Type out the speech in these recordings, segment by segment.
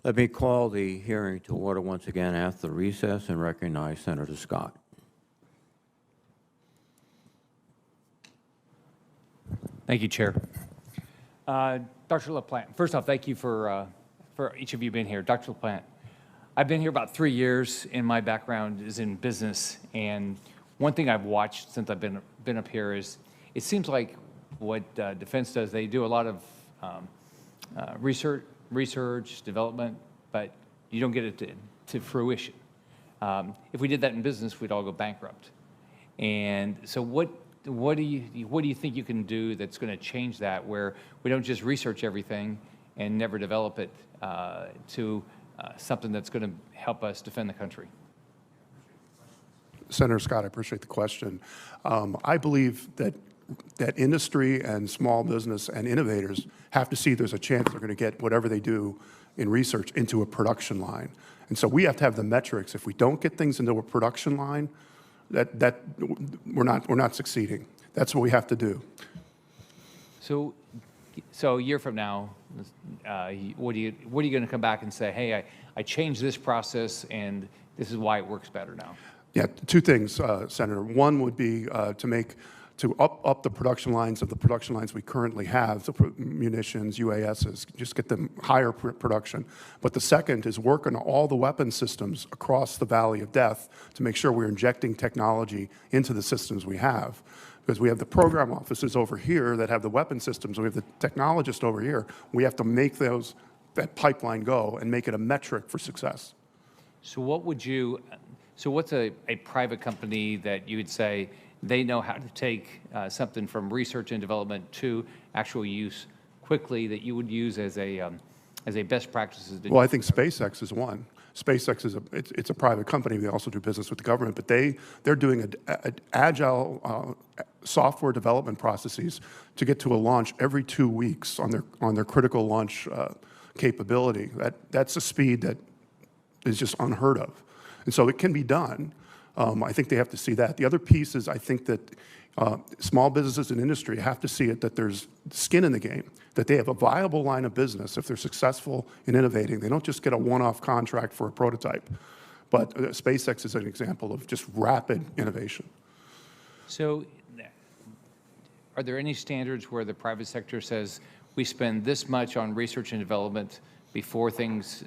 Let me call the hearing to order once again after the recess and recognize Senator Scott. Thank you, Chair. Dr. LaPlante, first off, thank you for each of you being here. Dr. LaPlante, I've been here about 3 years, and my background is in business. And one thing I've watched since I've been up here is it seems like what defense does, they do a lot of research, development, but you don't get it to fruition. If we did that in business, we'd all go bankrupt. And so what do you think you can do that's going to change that, where we don't just research everything and never develop it to something that's going to help us defend the country? Senator Scott, I appreciate the question. I believe that industry and small business and innovators have to see there's a chance they're going to get whatever they do in research into a production line. And so we have to have the metrics. If we don't get things into a production line, that we're not succeeding. That's what we have to do. So a year from now, what are you going to come back and say, hey, I changed this process and this is why it works better now? Yeah, two things, Senator. One would be to up the production lines of the production lines we currently have, so munitions, UASs, just get them higher production. But the second is work on all the weapon systems across the Valley of Death to make sure we're injecting technology into the systems we have. Because we have the program officers over here that have the weapon systems, we have the technologists over here. We have to make that pipeline go and make it a metric for success. So what's a private company that you would say they know how to take something from research and development to actual use quickly that you would use as a best practices? Well, I think SpaceX is one. SpaceX is it's a private company. They also do business with the government, but they're doing an agile software development processes to get to a launch every 2 weeks on their critical launch capability. That's a speed that is just unheard of, and so it can be done. I think they have to see that. The other piece is I think that small businesses and industry have to see it that there's skin in the game, that they have a viable line of business if they're successful in innovating. They don't just get a one-off contract for a prototype. But SpaceX is an example of just rapid innovation. So are there any standards where the private sector says we spend this much on research and development before things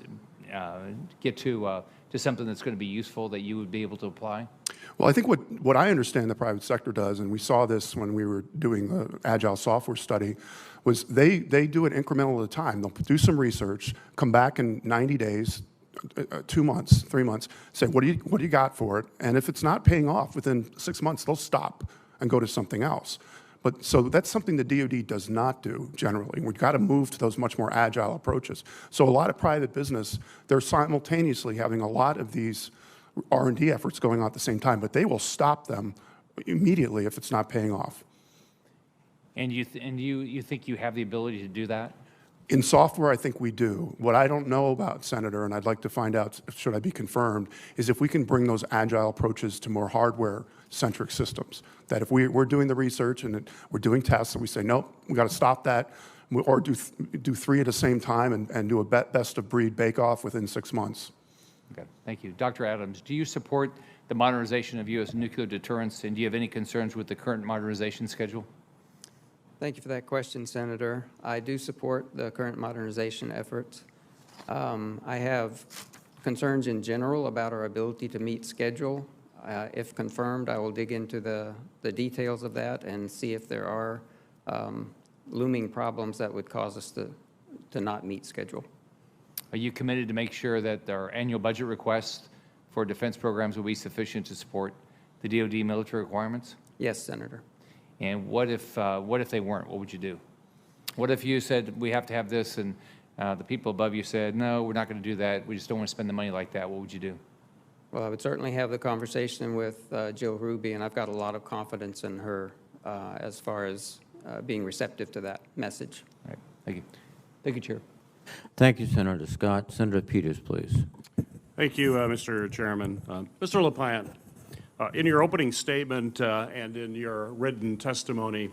get to something that's going to be useful that you would be able to apply? Well, I think what I understand the private sector does, and we saw this when we were doing the agile software study, was they do it incremental at a time. They'll do some research, come back in 90 days, 2 months, 3 months, say, what do you got for it? And if it's not paying off within 6 months, they'll stop and go to something else. But so that's something the DoD does not do generally. We've got to move to those much more agile approaches. So a lot of private business, they're simultaneously having a lot of these R&D efforts going on at the same time, but they will stop them immediately if it's not paying off. And you think you have the ability to do that? In software, I think we do. What I don't know about, Senator, and I'd like to find out, should I be confirmed, is if we can bring those agile approaches to more hardware-centric systems. That if we're doing the research and we're doing tests and we say, nope, we got to stop that, or do 3 at the same time and do a best-of-breed bake-off within 6 months. Okay, thank you. Dr. Adams, do you support the modernization of U.S. nuclear deterrence, and do you have any concerns with the current modernization schedule? Thank you for that question, Senator. I do support the current modernization efforts. I have concerns in general about our ability to meet schedule. If confirmed, I will dig into the details of that and see if there are looming problems that would cause us to not meet schedule. Are you committed to make sure that our annual budget requests for defense programs will be sufficient to support the DoD military requirements? Yes, Senator. And what if they weren't? What would you do? What if you said we have to have this, and the people above you said, no, we're not going to do that. We just don't want to spend the money like that. What would you do? Well, I would certainly have the conversation with Jill Ruby, and I've got a lot of confidence in her as far as being receptive to that message. All right. Thank you. Thank you, Chair. Thank you, Senator Scott. Senator Peters, please. Thank you, Mr. Chairman. Mr. LaPlante, in your opening statement and in your written testimony,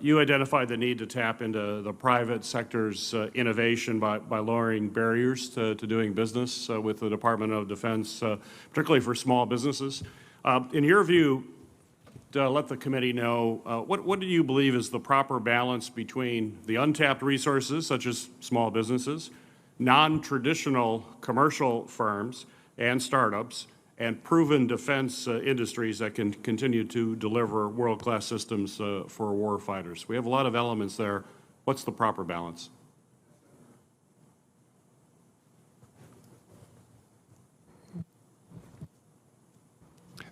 You identified the need to tap into the private sector's innovation by lowering barriers to doing business with the Department of Defense, particularly for small businesses. In your view, to let the committee know, what do you believe is the proper balance between the untapped resources, such as small businesses, non-traditional commercial firms and startups, and proven defense industries that can continue to deliver world-class systems for war fighters? We have a lot of elements there. What's the proper balance?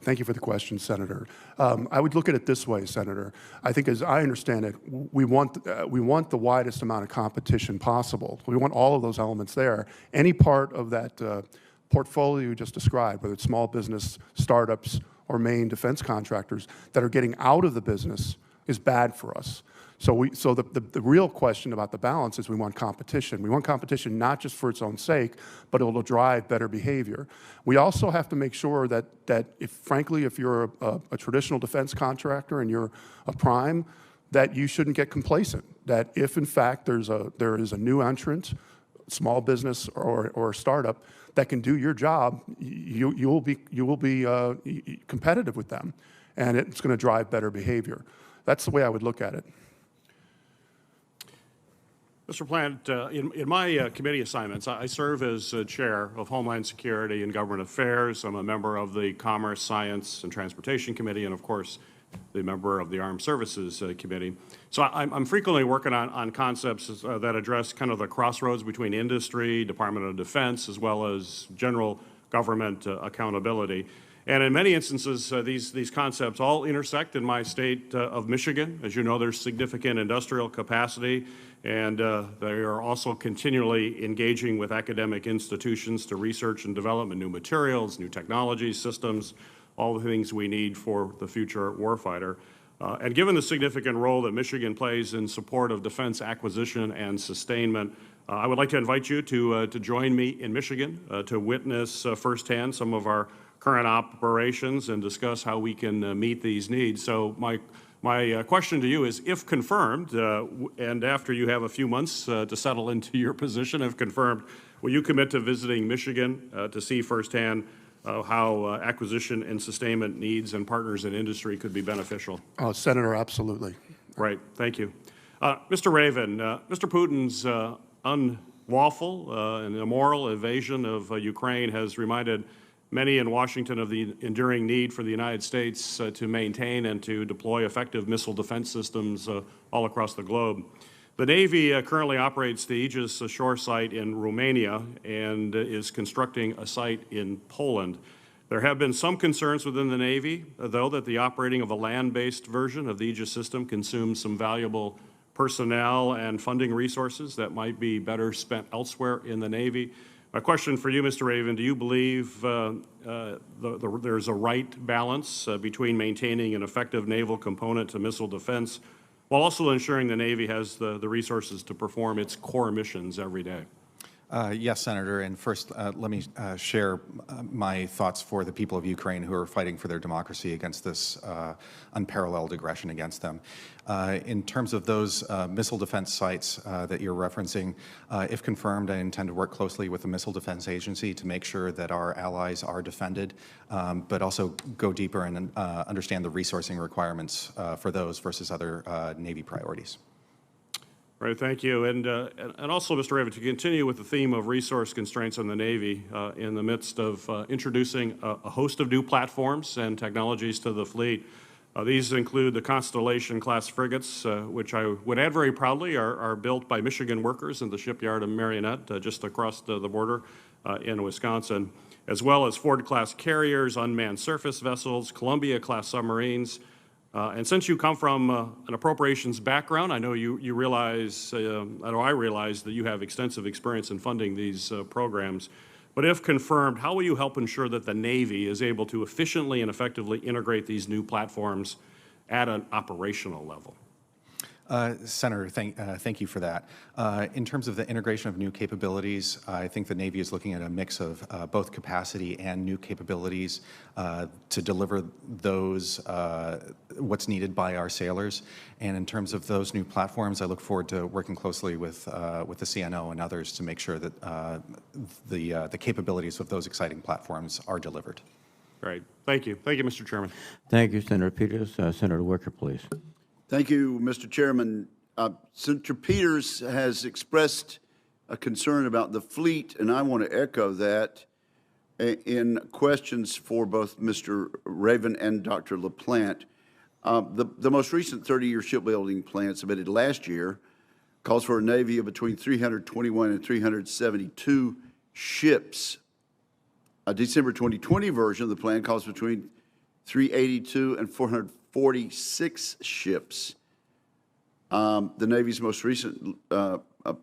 Thank you for the question, Senator. I would look at it this way, Senator. I think, as I understand it, we want the widest amount of competition possible. We want all of those elements there. Any part of that portfolio you just described, whether it's small business, startups, or main defense contractors that are getting out of the business, is bad for us. So the real question about the balance is we want competition. We want competition not just for its own sake, but it will drive better behavior. We also have to make sure that if you're a traditional defense contractor and you're a prime, that you shouldn't get complacent. That if in fact there is a new entrant, small business or startup that can do your job, you will be competitive with them, and it's going to drive better behavior. That's the way I would look at it. Mr. Plant, in my committee assignments, I serve as chair of Homeland Security and Government Affairs. I'm a member of the Commerce, Science, and Transportation Committee, and of course, the member of the Armed Services Committee. So I'm frequently working on concepts that address kind of the crossroads between industry, Department of Defense, as well as general government accountability. And in many instances, these concepts all intersect in my state of Michigan. As you know, there's significant industrial capacity, and they are also continually engaging with academic institutions to research and develop new materials, new technologies, systems, all the things we need for the future warfighter. And given the significant role that Michigan plays in support of defense acquisition and sustainment, I would like to invite you to join me in Michigan to witness firsthand some of our current operations and discuss how we can meet these needs. So my question to you is, if confirmed, and after you have a few months to settle into your position, if confirmed, will you commit to visiting Michigan to see firsthand how acquisition and sustainment needs and partners in industry could be beneficial? Senator, absolutely. Right, thank you. Mr. Raven, Mr. Putin's unlawful and immoral invasion of Ukraine has reminded many in Washington of the enduring need for the United States to maintain and to deploy effective missile defense systems all across the globe. The Navy currently operates the Aegis Ashore site in Romania and is constructing a site in Poland. There have been some concerns within the Navy, though, that the operating of a land-based version of the Aegis system consumes some valuable personnel and funding resources that might be better spent elsewhere in the Navy. My question for you, Mr. Raven, do you believe there's a right balance between maintaining an effective naval component to missile defense while also ensuring the Navy has the resources to perform its core missions every day? Yes, Senator. And first, let me share my thoughts for the people of Ukraine who are fighting for their democracy against this unparalleled aggression against them. In terms of those missile defense sites that you're referencing, if confirmed, I intend to work closely with the Missile Defense Agency to make sure that our allies are defended, but also go deeper and understand the resourcing requirements for those versus other Navy priorities. Right, thank you. And also, Mr. Raven, to continue with the theme of resource constraints on the Navy in the midst of introducing a host of new platforms and technologies to the fleet. These include the Constellation-class frigates, which I would add very proudly are built by Michigan workers in the shipyard of Marionette, just across the border in Wisconsin, as well as Ford-class carriers, unmanned surface vessels, Columbia-class submarines. And since you come from an appropriations background, I know you realize, I know I realize that you have extensive experience in funding these programs. But if confirmed, how will you help ensure that the Navy is able to efficiently and effectively integrate these new platforms at an operational level? Senator, thank you for that. In terms of the integration of new capabilities, I think the Navy is looking at a mix of both capacity and new capabilities to deliver those, what's needed by our sailors. And in terms of those new platforms, I look forward to working closely with the CNO and others to make sure that the capabilities of those exciting platforms are delivered. Great. Thank you. Thank you, Mr. Chairman. Thank you, Senator Peters. Senator Wicker, please. Thank you, Mr. Chairman. Senator Peters has expressed a concern about the fleet, and I want to echo that in questions for both Mr. Raven and Dr. LaPlante. The most recent 30-year shipbuilding plan submitted last year calls for a Navy of between 321 and 372 ships. A December 2020 version of the plan calls between 382 and 446 ships. The Navy's most recent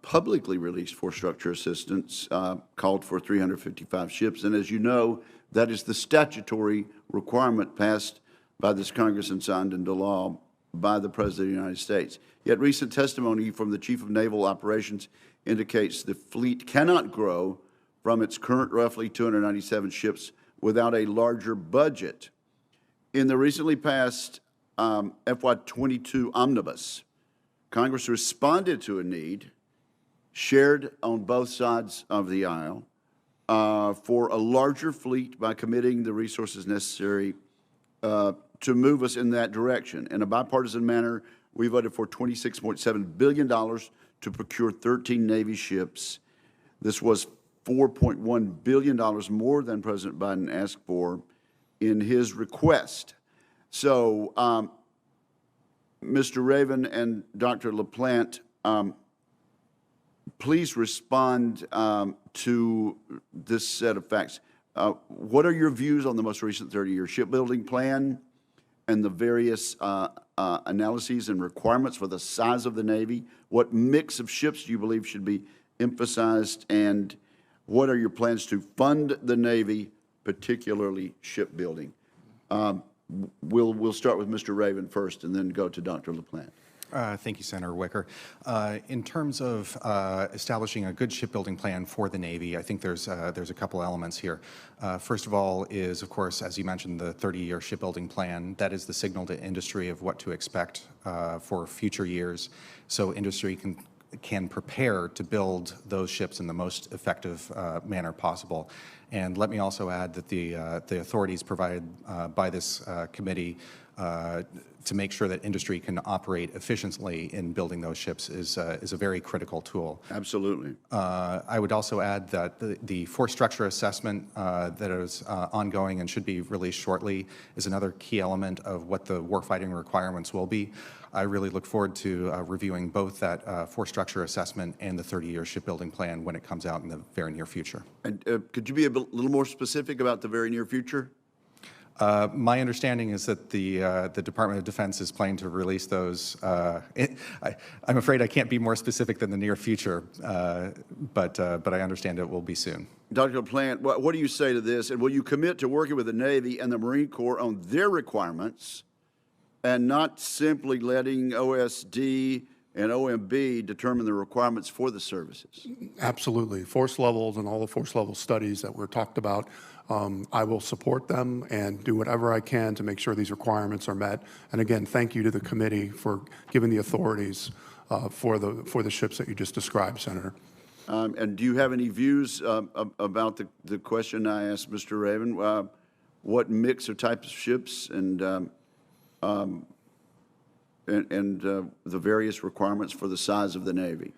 publicly released force structure assistance called for 355 ships. And as you know, that is the statutory requirement passed by this Congress and signed into law by the President of the United States. Yet recent testimony from the Chief of Naval Operations indicates the fleet cannot grow from its current roughly 297 ships without a larger budget. In the recently passed FY22 omnibus, Congress responded to a need shared on both sides of the aisle for a larger fleet by committing the resources necessary to move us in that direction. In a bipartisan manner, we voted for $26.7 billion to procure 13 Navy ships. This was $4.1 billion more than President Biden asked for in his request. So, Mr. Raven and Dr. LaPlante, please respond to this set of facts. What are your views on the most recent 30-year shipbuilding plan and the various analyses and requirements for the size of the Navy? What mix of ships do you believe should be emphasized, and what are your plans to fund the Navy, particularly shipbuilding? We'll start with Mr. Raven first and then go to Dr. LaPlante. Thank you, Senator Wicker. In terms of establishing a good shipbuilding plan for the Navy, I think there's a couple elements here. First of all is, of course, as you mentioned, the 30-year shipbuilding plan. That is the signal to industry of what to expect for future years, so industry can prepare to build those ships in the most effective manner possible. And let me also add that the authorities provided by this committee to make sure that industry can operate efficiently in building those ships is a very critical tool. Absolutely. I would also add that the force structure assessment that is ongoing and should be released shortly is another key element of what the warfighting requirements will be. I really look forward to reviewing both that force structure assessment and the 30-year shipbuilding plan when it comes out in the very near future. And could you be a little more specific about the very near future? My understanding is that the Department of Defense is planning to release those. I'm afraid I can't be more specific than the near future, but I understand it will be soon. Dr. LaPlante, what do you say to this? And will you commit to working with the Navy and the Marine Corps on their requirements and not simply letting OSD and OMB determine the requirements for the services? Absolutely. Force levels and all the force level studies that were talked about, I will support them and do whatever I can to make sure these requirements are met. And again, thank you to the committee for giving the authorities for the ships that you just described, Senator. And do you have any views about the question I asked Mr. Raven? What mix or types of ships and the various requirements for the size of the Navy?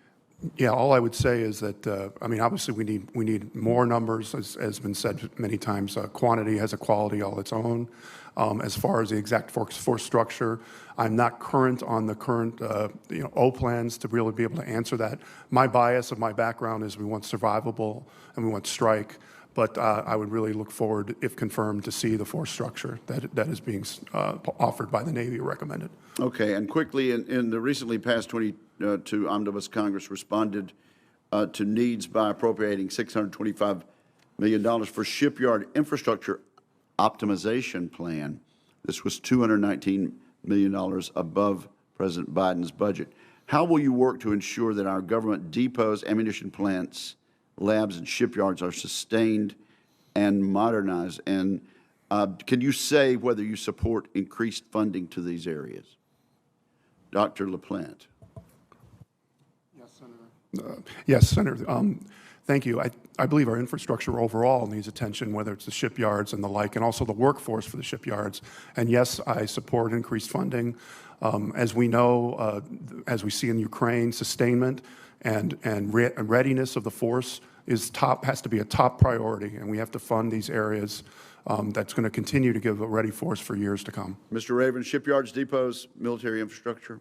Yeah, all I would say is that, I mean, obviously we need more numbers, as has been said many times. Quantity has a quality all its own. As far as the exact force structure, I'm not current on the current, O plans to really be able to answer that. My bias of my background is we want survivable and we want strike, but I would really look forward, if confirmed, to see the force structure that is being offered by the Navy or recommended. Okay, and quickly, in the recently passed 22 Omnibus, Congress responded to needs by appropriating $625 million for shipyard infrastructure optimization plan. This was $219 million above President Biden's budget. How will you work to ensure that our government depots, ammunition plants, labs, and shipyards are sustained and modernized? And can you say whether you support increased funding to these areas? Dr. LaPlante. Yes, Senator. Thank you. I believe our infrastructure overall needs attention, whether it's the shipyards and the like, and also the workforce for the shipyards. And yes, I support increased funding. As we know, as we see in Ukraine, sustainment and readiness of the force has to be a top priority, and we have to fund these areas. That's going to continue to give a ready force for years to come. Mr. Raven, shipyards, depots, military infrastructure.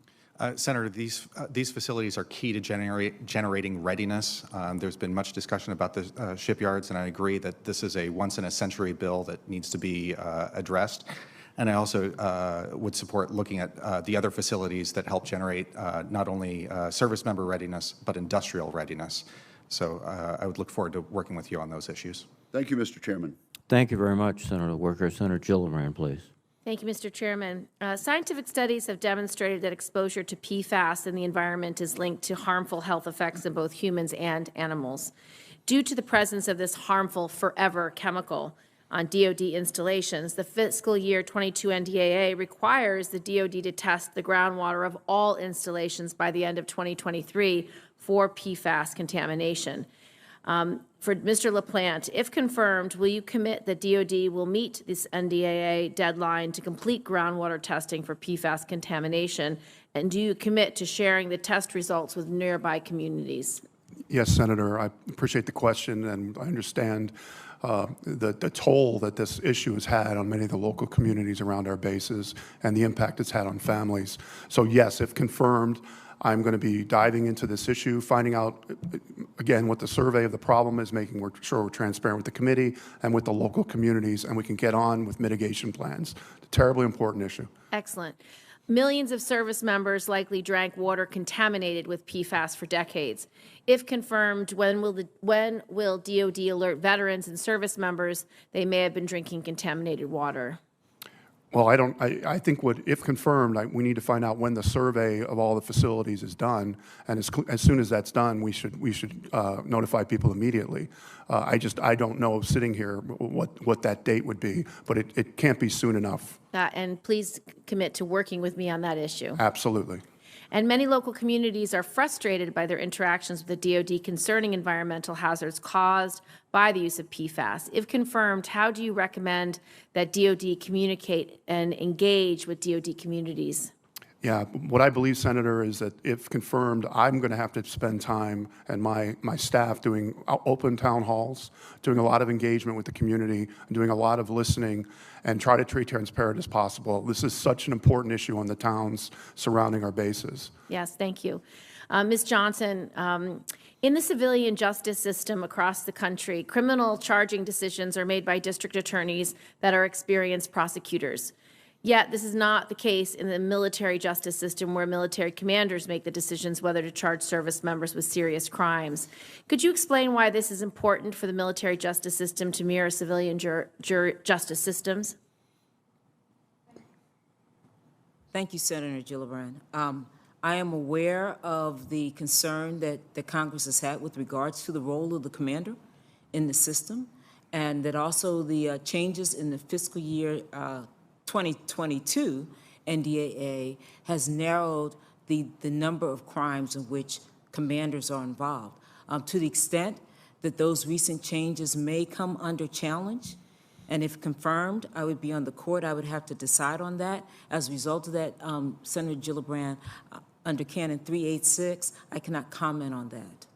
Senator, these facilities are key to generating readiness. There's been much discussion about the shipyards, and I agree that this is a once-in-a-century bill that needs to be addressed. And I also would support looking at the other facilities that help generate not only service member readiness, but industrial readiness. So I would look forward to working with you on those issues. Thank you, Mr. Chairman. Thank you very much, Senator Wicker. Senator Gillibrand, please. Thank you, Mr. Chairman. Scientific studies have demonstrated that exposure to PFAS in the environment is linked to harmful health effects in both humans and animals. Due to the presence of this harmful forever chemical on DoD installations, the fiscal year 22 NDAA requires the DoD to test the groundwater of all installations by the end of 2023 for PFAS contamination. For Mr. LaPlante, if confirmed, will you commit that DoD will meet this NDAA deadline to complete groundwater testing for PFAS contamination? And do you commit to sharing the test results with nearby communities? Yes, Senator, I appreciate the question, and I understand the toll that this issue has had on many of the local communities around our bases and the impact it's had on families. So yes, if confirmed, I'm going to be diving into this issue, finding out, again, what the survey of the problem is, making sure we're transparent with the committee and with the local communities, and we can get on with mitigation plans. It's a terribly important issue. Excellent. Millions of service members likely drank water contaminated with PFAS for decades. If confirmed, when will DoD alert veterans and service members they may have been drinking contaminated water? Well, I think if confirmed, we need to find out when the survey of all the facilities is done, and as soon as that's done, we should notify people immediately. I don't know sitting here what that date would be, but it can't be soon enough. And please commit to working with me on that issue. Absolutely. And many local communities are frustrated by their interactions with the DoD concerning environmental hazards caused by the use of PFAS. If confirmed, how do you recommend that DoD communicate and engage with DoD communities? Yeah, what I believe, Senator, is that if confirmed, I'm going to have to spend time and my staff doing open town halls, doing a lot of engagement with the community, doing a lot of listening, and try to treat transparent as possible. This is such an important issue on the towns surrounding our bases. Yes, thank you. Ms. Johnson, in the civilian justice system across the country, criminal charging decisions are made by district attorneys that are experienced prosecutors. Yet, this is not the case in the military justice system, where military commanders make the decisions whether to charge service members with serious crimes. Could you explain why this is important for the military justice system to mirror civilian justice systems? Thank you, Senator Gillibrand. I am aware of the concern that Congress has had with regards to the role of the commander in the system, and that also the changes in the fiscal year 2022 NDAA has narrowed the number of crimes in which commanders are involved. To the extent that those recent changes may come under challenge, and if confirmed, I would be on the court. I would have to decide on that. As a result of that, Senator Gillibrand, under Canon 386, I cannot comment on that.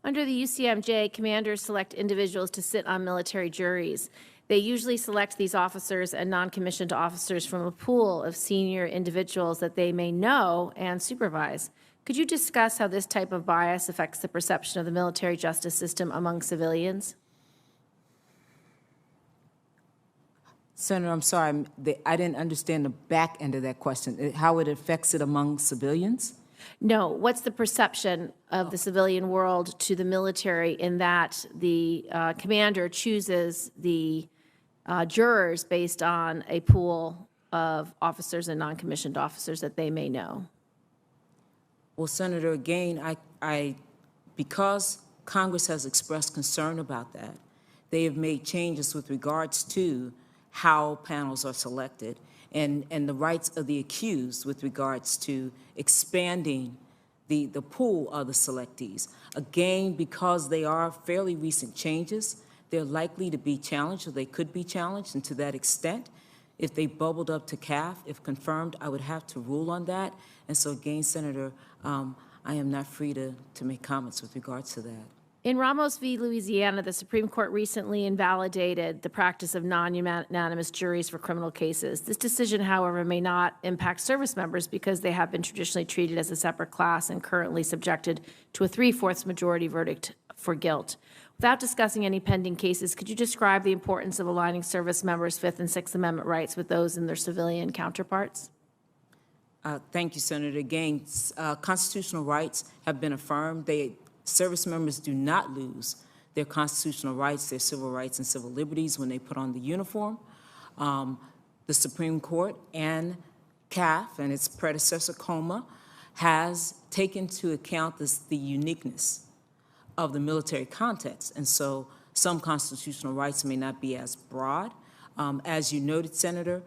Under the UCMJ, commanders select individuals to sit on military juries. They usually select these officers and non-commissioned officers from a pool of senior individuals that they may know and supervise. Could you discuss how this type of bias affects the perception of the military justice system among civilians? Senator, I'm sorry, I didn't understand the back end of that question, how it affects it among civilians? No. What's the perception of the civilian world to the military in that the commander chooses the jurors based on a pool of officers and non-commissioned officers that they may know? Well, Senator, again, because Congress has expressed concern about that, they have made changes with regards to how panels are selected and the rights of the accused with regards to expanding the pool of the selectees. Again, because they are fairly recent changes, they're likely to be challenged, or they could be challenged, and to that extent, if they bubbled up to CAF, if confirmed, I would have to rule on that. And so again, Senator, I am not free to make comments with regards to that. In Ramos v. Louisiana, the Supreme Court recently invalidated the practice of non-unanimous juries for criminal cases. This decision, however, may not impact service members because they have been traditionally treated as a separate class and currently subjected to a 3/4 majority verdict for guilt. Without discussing any pending cases, could you describe the importance of aligning service members' Fifth and Sixth Amendment rights with those in their civilian counterparts? Thank you, Senator. Again, constitutional rights have been affirmed. Service members do not lose their constitutional rights, their civil rights and civil liberties when they put on the uniform. The Supreme Court and CAF and its predecessor, COMA, has taken into account the uniqueness of the military context. And so some constitutional rights may not be as broad. As you noted, Senator,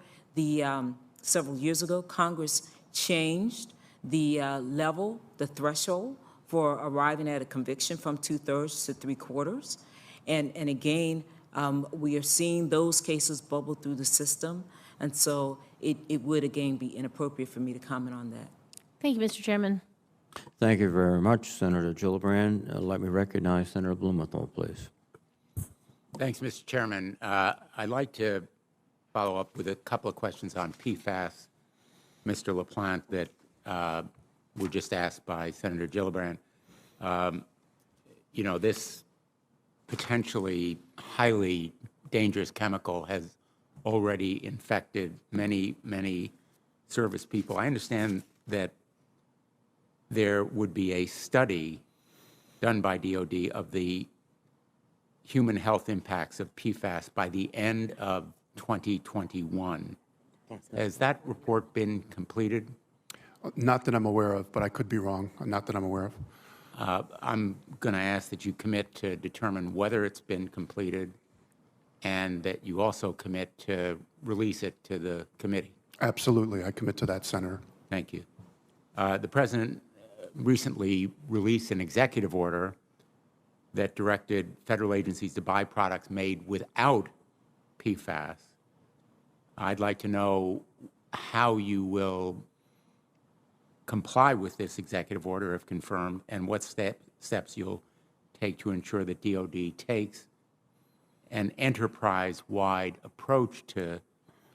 several years ago, Congress changed the level, the threshold for arriving at a conviction from 2/3 to 3/4. And again, we are seeing those cases bubble through the system. And so it would, again, be inappropriate for me to comment on that. Thank you, Mr. Chairman. Thank you very much, Senator Gillibrand. Let me recognize Senator Blumenthal, please. Thanks, Mr. Chairman. I'd like to follow up with a couple of questions on PFAS, Mr. LaPlante, that were just asked by Senator Gillibrand. You know, this potentially highly dangerous chemical has already infected many, many service people. I understand that there would be a study done by DOD of the human health impacts of PFAS by the end of 2021. Has that report been completed? Not that I'm aware of, but I could be wrong. Not that I'm aware of. I'm going to ask that you commit to determine whether it's been completed and that you also commit to release it to the committee. Absolutely. I commit to that, Senator. Thank you. The President recently released an executive order that directed federal agencies to buy products made without PFAS. I'd like to know how you will comply with this executive order if confirmed, and what steps you'll take to ensure that DOD takes an enterprise-wide approach to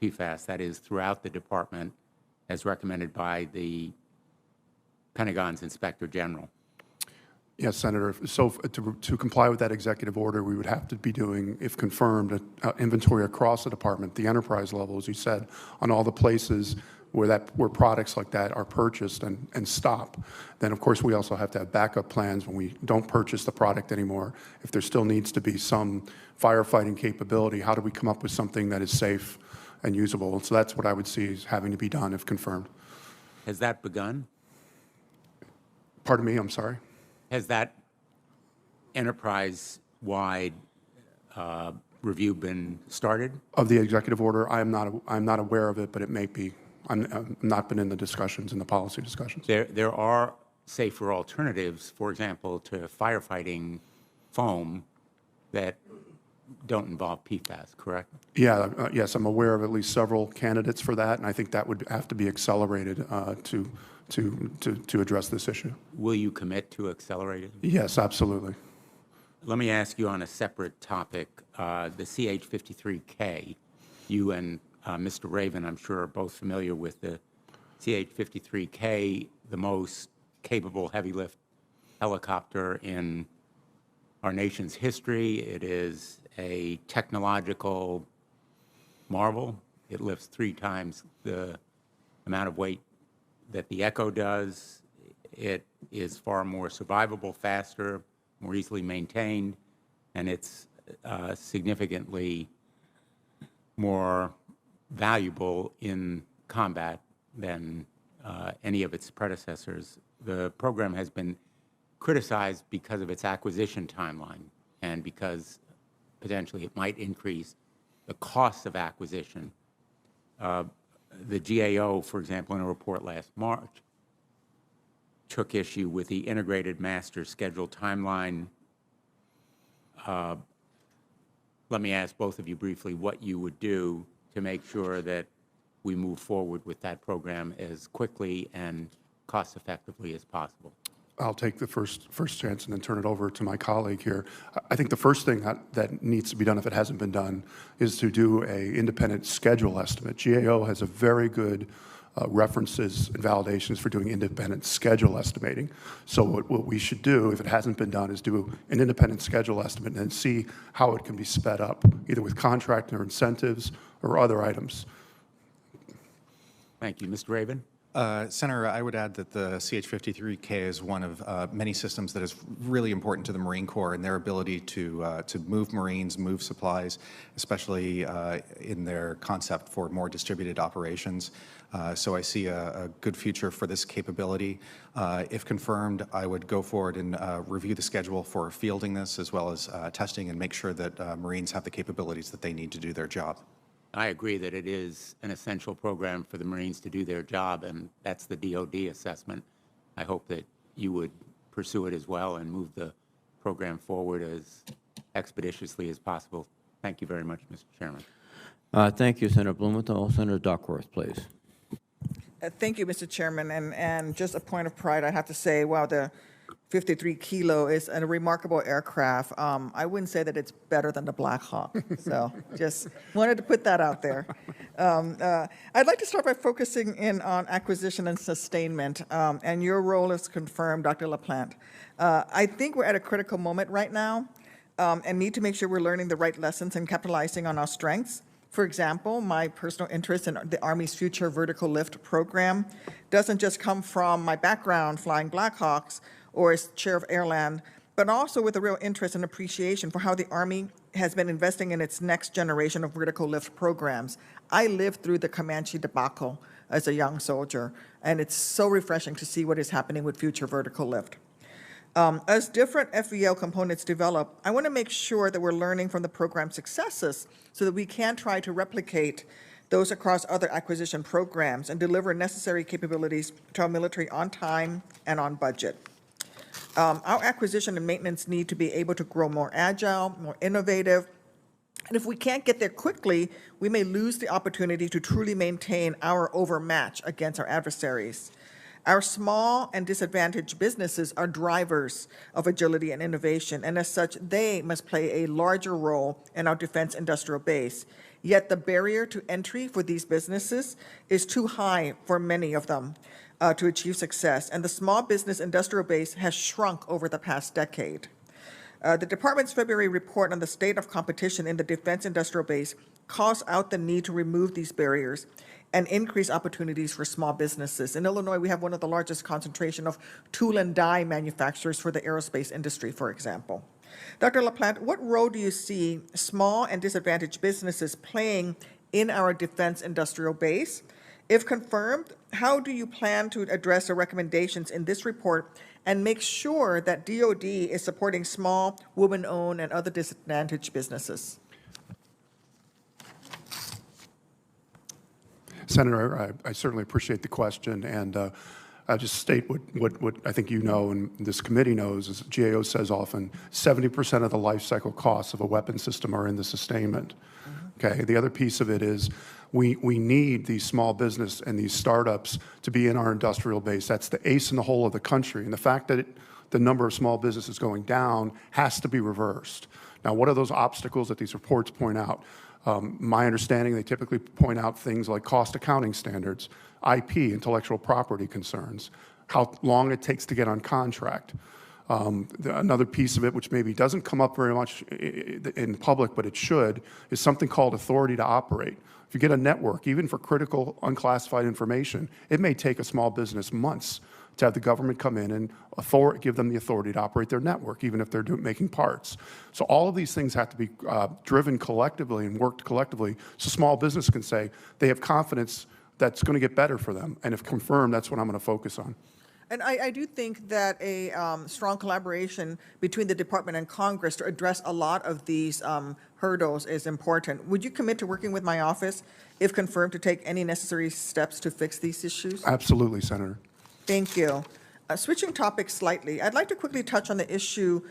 PFAS, that is, throughout the department, as recommended by the Pentagon's Inspector General. Yes, Senator. So to comply with that executive order, we would have to be doing, if confirmed, an inventory across the department, the enterprise level, as you said, on all the places where products like that are purchased and stop. Then, of course, we also have to have backup plans when we don't purchase the product anymore. If there still needs to be some firefighting capability, how do we come up with something that is safe and usable? And so that's what I would see as having to be done if confirmed. Has that begun? Pardon me, I'm sorry? Has that enterprise-wide review been started? Of the executive order, I'm not aware of it, but it may be. I've not been in the discussions, in the policy discussions. There are safer alternatives, for example, to firefighting foam that don't involve PFAS, correct? Yeah, yes, I'm aware of at least several candidates for that, and I think that would have to be accelerated to address this issue. Will you commit to accelerate it? Yes, absolutely. Let me ask you on a separate topic, the CH-53K. You and Mr. Raven, I'm sure, are both familiar with the CH-53K, the most capable heavy-lift helicopter in our nation's history. It is a technological marvel. It lifts 3 times the amount of weight that the Echo does. It is far more survivable, faster, more easily maintained, and it's significantly more valuable in combat than any of its predecessors. The program has been criticized because of its acquisition timeline and because potentially it might increase the cost of acquisition. The GAO, for example, in a report last March, took issue with the integrated master schedule timeline. Let me ask both of you briefly what you would do to make sure that we move forward with that program as quickly and cost effectively as possible. I'll take the first chance and then turn it over to my colleague here. I think the first thing that needs to be done, if it hasn't been done, is to do an independent schedule estimate. GAO has a very good references and validations for doing independent schedule estimating. So what we should do, if it hasn't been done, is do an independent schedule estimate and then see how it can be sped up, either with contract or incentives or other items. Thank you. Mr. Raven? Senator, I would add that the CH-53K is one of many systems that is really important to the Marine Corps and their ability to move Marines, move supplies, especially in their concept for more distributed operations. So I see a good future for this capability. If confirmed, I would go forward and review the schedule for fielding this as well as testing and make sure that Marines have the capabilities that they need to do their job. I agree that it is an essential program for the Marines to do their job, and that's the DOD assessment. I hope that you would pursue it as well and move the program forward as expeditiously as possible. Thank you very much, Mr. Chairman. Thank you, Senator Blumenthal. Senator Duckworth, please. Thank you, Mr. Chairman. And just a point of pride, I have to say, wow, the 53 Kilo is a remarkable aircraft. I wouldn't say that it's better than the Black Hawk. So just wanted to put that out there. I'd like to start by focusing in on acquisition and sustainment. And your role is confirmed, Dr. LaPlante. I think we're at a critical moment right now and need to make sure we're learning the right lessons and capitalizing on our strengths. For example, my personal interest in the Army's Future Vertical Lift program doesn't just come from my background flying Black Hawks or as chair of Airland, but also with a real interest and appreciation for how the Army has been investing in its next generation of vertical lift programs. I lived through the Comanche debacle as a young soldier, and it's so refreshing to see what is happening with Future Vertical Lift. As different FVL components develop, I want to make sure that we're learning from the program's successes so that we can try to replicate those across other acquisition programs and deliver necessary capabilities to our military on time and on budget. Our acquisition and maintenance need to be able to grow more agile, more innovative, and if we can't get there quickly, we may lose the opportunity to truly maintain our overmatch against our adversaries. Our small and disadvantaged businesses are drivers of agility and innovation, and as such, they must play a larger role in our defense industrial base. Yet the barrier to entry for these businesses is too high for many of them to achieve success, and the small business industrial base has shrunk over the past decade. The Department's February report on the state of competition in the defense industrial base calls out the need to remove these barriers and increase opportunities for small businesses. In Illinois, we have one of the largest concentration of tool and die manufacturers for the aerospace industry, for example. Dr. LaPlante, what role do you see small and disadvantaged businesses playing in our defense industrial base? If confirmed, how do you plan to address the recommendations in this report and make sure that DOD is supporting small, women-owned, and other disadvantaged businesses? Senator, I certainly appreciate the question, and I'll just state what I think you know and this committee knows, is GAO says often 70% of the life cycle costs of a weapon system are in the sustainment. Okay, the other piece of it is we need these small business and these startups to be in our industrial base. That's the ace in the hole of the country, and the fact that the number of small businesses going down has to be reversed. Now, what are those obstacles that these reports point out? My understanding, they typically point out things like cost accounting standards, IP, intellectual property concerns, how long it takes to get on contract. Another piece of it, which maybe doesn't come up very much in public, but it should, is something called authority to operate. If you get a network, even for critical unclassified information, it may take a small business months to have the government come in and give them the authority to operate their network, even if they're making parts. So all of these things have to be driven collectively and worked collectively so small business can say they have confidence that's going to get better for them. And if confirmed, that's what I'm going to focus on. And I do think that a strong collaboration between the department and Congress to address a lot of these hurdles is important. Would you commit to working with my office, if confirmed, to take any necessary steps to fix these issues? Absolutely, Senator. Thank you. Switching topics slightly, I'd like to quickly touch on the issue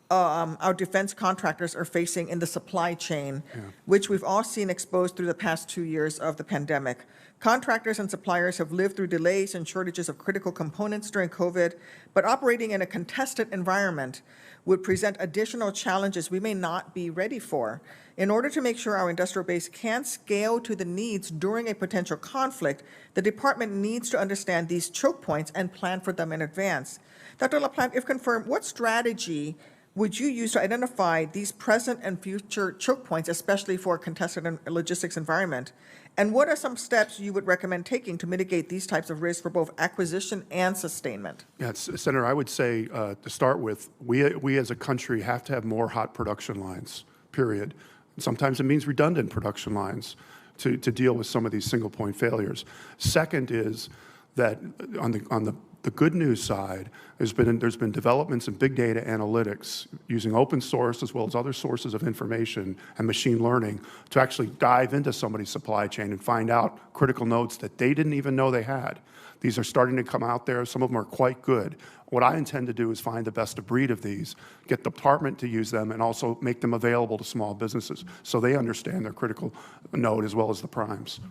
our defense contractors are facing in the supply chain, which we've all seen exposed through the past 2 years of the pandemic. Contractors and suppliers have lived through delays and shortages of critical components during COVID, but operating in a contested environment would present additional challenges we may not be ready for. In order to make sure our industrial base can scale to the needs during a potential conflict, the department needs to understand these choke points and plan for them in advance. Dr. LaPlante, if confirmed, what strategy would you use to identify these present and future choke points, especially for a contested logistics environment? And what are some steps you would recommend taking to mitigate these types of risks for both acquisition and sustainment? Yes, Senator, I would say to start with, we as a country have to have more hot production lines, period. Sometimes it means redundant production lines to deal with some of these single point failures. Second is that on the good news side, there's been developments in big data analytics using open source as well as other sources of information and machine learning to actually dive into somebody's supply chain and find out critical nodes that they didn't even know they had. These are starting to come out there. Some of them are quite good. What I intend to do is find the best of breed of these, get the department to use them, and also make them available to small businesses so they understand their critical node as well as the primes.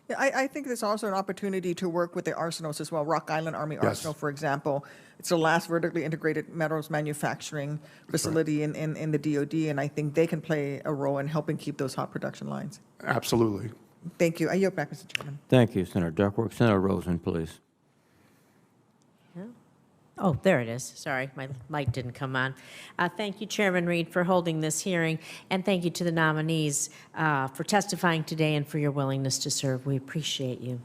Yeah, I think there's also an opportunity to work with the arsenals as well. Rock Island Army Arsenal, for example. It's the last vertically integrated metals manufacturing facility in the DoD, and I think they can play a role in helping keep those hot production lines. Absolutely. Thank you. I yield back, Mr. Chairman. Thank you, Senator Duckworth. Senator Rosen, please. Oh, there it is. Sorry, my mic didn't come on. Thank you, Chairman Reed, for holding this hearing, and thank you to the nominees for testifying today and for your willingness to serve. We appreciate you.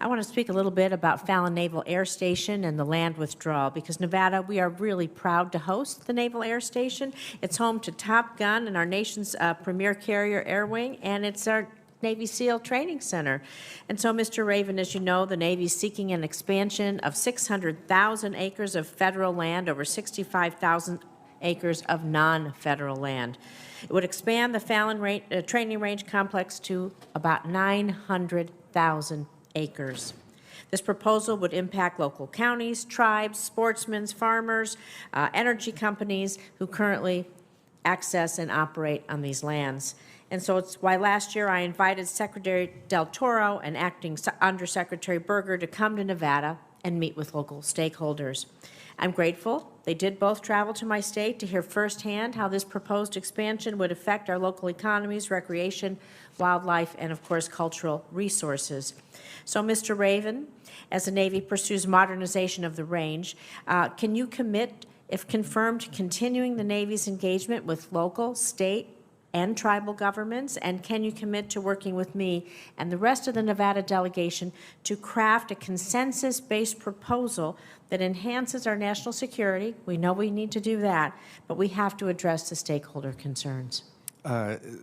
I want to speak a little bit about Fallon Naval Air Station and the land withdrawal, because Nevada, we are really proud to host the Naval Air Station. It's home to Top Gun and our nation's premier carrier air wing, and it's our Navy SEAL Training Center. And so, Mr. Raven, as you know, the Navy is seeking an expansion of 600,000 acres of federal land over 65,000 acres of non-federal land. It would expand the Fallon training range complex to about 900,000 acres. This proposal would impact local counties, tribes, sportsmen, farmers, energy companies who currently access and operate on these lands. And so it's why last year I invited Secretary Del Toro and Acting Undersecretary Berger to come to Nevada and meet with local stakeholders. I'm grateful they did both travel to my state to hear firsthand how this proposed expansion would affect our local economies, recreation, wildlife, and of course cultural resources. So, Mr. Raven, as the Navy pursues modernization of the range, can you commit, if confirmed, to continuing the Navy's engagement with local, state, and tribal governments? And can you commit to working with me and the rest of the Nevada delegation to craft a consensus-based proposal that enhances our national security? We know we need to do that, but we have to address the stakeholder concerns.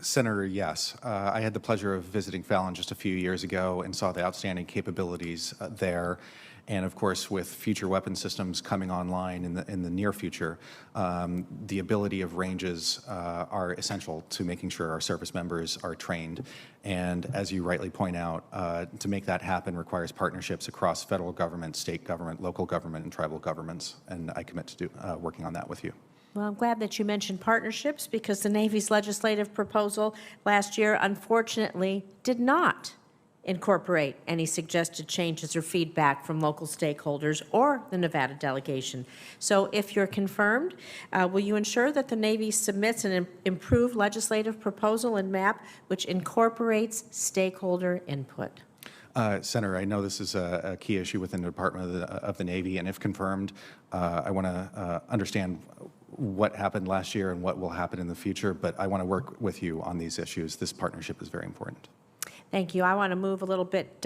Senator, yes. I had the pleasure of visiting Fallon just a few years ago and saw the outstanding capabilities there. And of course, with future weapon systems coming online in the near future, the ability of ranges are essential to making sure our service members are trained. And as you rightly point out, to make that happen requires partnerships across federal government, state government, local government, and tribal governments. And I commit to working on that with you. Well, I'm glad that you mentioned partnerships, because the Navy's legislative proposal last year, unfortunately, did not incorporate any suggested changes or feedback from local stakeholders or the Nevada delegation. So if you're confirmed, will you ensure that the Navy submits an improved legislative proposal and map which incorporates stakeholder input? Senator, I know this is a key issue within the Department of the Navy, and if confirmed, I want to understand what happened last year and what will happen in the future, but I want to work with you on these issues. This partnership is very important. Thank you. I want to move a little bit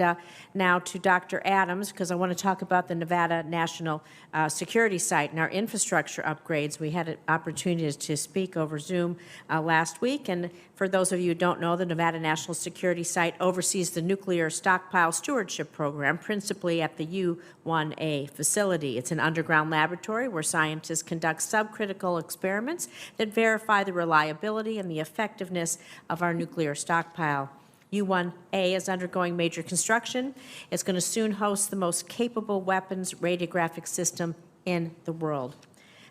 now to Dr. Adams, because I want to talk about the Nevada National Security Site and our infrastructure upgrades. We had an opportunity to speak over Zoom last week, and for those of you who don't know, the Nevada National Security Site oversees the Nuclear Stockpile Stewardship Program, principally at the U1A facility. It's an underground laboratory where scientists conduct subcritical experiments that verify the reliability and the effectiveness of our nuclear stockpile. U1A is undergoing major construction. It's going to soon host the most capable weapons radiographic system in the world.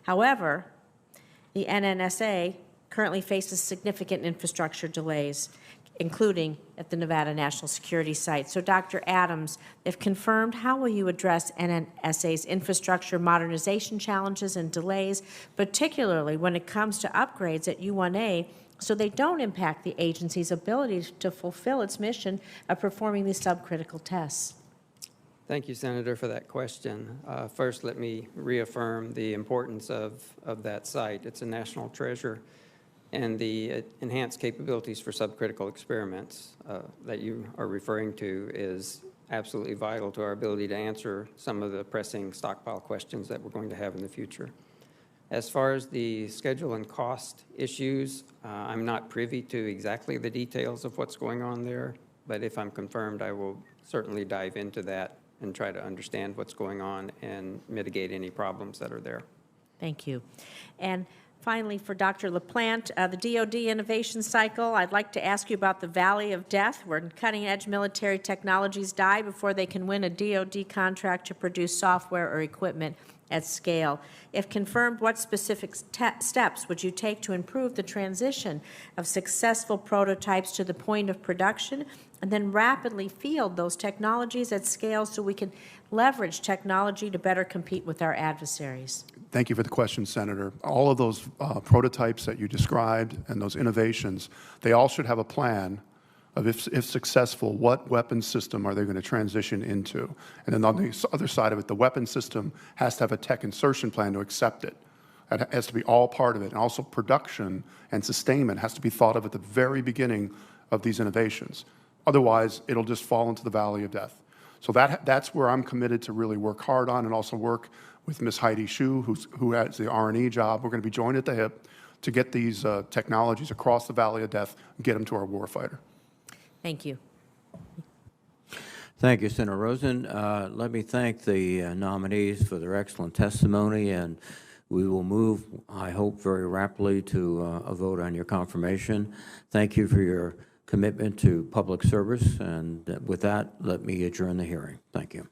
However, the NNSA currently faces significant infrastructure delays, including at the Nevada National Security Site. So, Dr. Adams, if confirmed, how will you address NNSA's infrastructure modernization challenges and delays, particularly when it comes to upgrades at U1A, so they don't impact the agency's ability to fulfill its mission of performing these subcritical tests? Thank you, Senator, for that question. First, let me reaffirm the importance of that site. It's a national treasure, and the enhanced capabilities for subcritical experiments that you are referring to is absolutely vital to our ability to answer some of the pressing stockpile questions that we're going to have in the future. As far as the schedule and cost issues, I'm not privy to exactly the details of what's going on there, but if I'm confirmed, I will certainly dive into that and try to understand what's going on and mitigate any problems that are there. Thank you. And finally, for Dr. LaPlante, the DoD innovation cycle, I'd like to ask you about the Valley of Death, where cutting-edge military technologies die before they can win a DoD contract to produce software or equipment at scale. If confirmed, what specific steps would you take to improve the transition of successful prototypes to the point of production, and then rapidly field those technologies at scale so we can leverage technology to better compete with our adversaries? Thank you for the question, Senator. All of those prototypes that you described and those innovations, they all should have a plan of, if successful, what weapons system are they going to transition into? And then on the other side of it, the weapons system has to have a tech insertion plan to accept it. It has to be all part of it. And also production and sustainment has to be thought of at the very beginning of these innovations. Otherwise, it'll just fall into the valley of death. So that's where I'm committed to really work hard on, and also work with Ms. Heidi Hsu, who has the R&E job. We're going to be joined at the hip to get these technologies across the valley of death and get them to our warfighter. Thank you. Thank you, Senator Rosen. Let me thank the nominees for their excellent testimony, and we will move, I hope, very rapidly to a vote on your confirmation. Thank you for your commitment to public service, and with that, let me adjourn the hearing. Thank you.